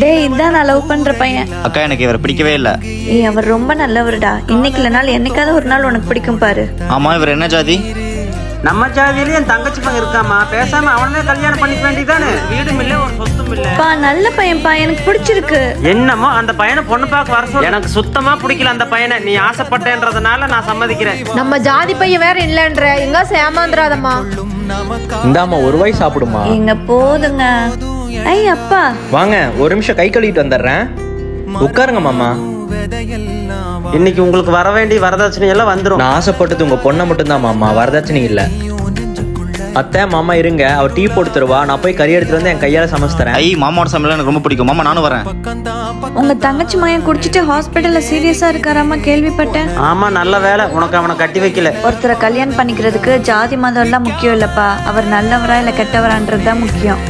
டேய் இதான் நான் லவ் பண்ற பையன். அக்கா எனக்கு இவரை பிடிக்கவே இல்லை. ஏய் அவர் ரொம்ப நல்லவருடா. இன்னைக்கு இல்லைனாலும் என்னைக்காவது ஒரு நாள் உனக்கு பிடிக்கும் பாரு. ஆமா இவர் என்ன ஜாதி? நம்ம ஜாதியிலே என் தங்கச்சி பையன் இருக்காமா, பேசாம அவனே கல்யாணம் பண்ணிக்க வேண்டியதானே. வீடும் இல்ல ஒரு சொத்தும் இல்ல. பா நல்ல பையன்பா, எனக்கு பிடிச்சிருக்கு. என்னமோ அந்த பையனை பொண்ணு பார்க்க வர சொல்லு. எனக்கு சுத்தமா பிடிக்கல அந்த பையனை. நீ ஆசைப்பட்டேன்றதுனால நான் சம்மதிக்கிறேன். நம்ம ஜாதி பையன் வேற இல்லன்ற எங்க ஏமாந்துராதம்மா. இந்தாம்மா ஒரு வாய் சாப்பிடுமா. எங்க போதுங்க. ஐய் அப்பா வாங்க ஒரு நிமிஷம் கை கழுவிட்டு வந்துடுறேன். உட்காருங்க மாமா. இன்னைக்கு உங்களுக்கு வர வேண்டிய வரதட்சணை எல்லாம் வந்துடும். நான் ஆசைப்பட்டது உங்க பொண்ணை மட்டும்தான் மாமா, வரதட்சணை இல்ல. அத்தை மாமா இருங்க, அவர் டீ போட்டு தருவா. நான் போய் கறி எடுத்துட்டு வந்து என் கையால சமைச்சு தரேன். ஐய் மாமாவோட சமையல் எனக்கு ரொம்ப பிடிக்கும். மாமா நானும் வரேன். உங்க தங்கச்சி மகன் குடிச்சிட்டு ஹாஸ்பிட்டல்ல சீரியஸா இருக்காராமா, கேள்விப்பட்டேன். ஆமா நல்ல வேலை உனக்கு அவனை கட்டி வைக்கல. ஒருத்தரை கல்யாணம் பண்ணிக்கிறதுக்கு ஜாதி மதம் எல்லாம் முக்கியம் இல்லப்பா. அவர் நல்லவரா இல்ல கெட்டவரான்றதுதான் முக்கியம்.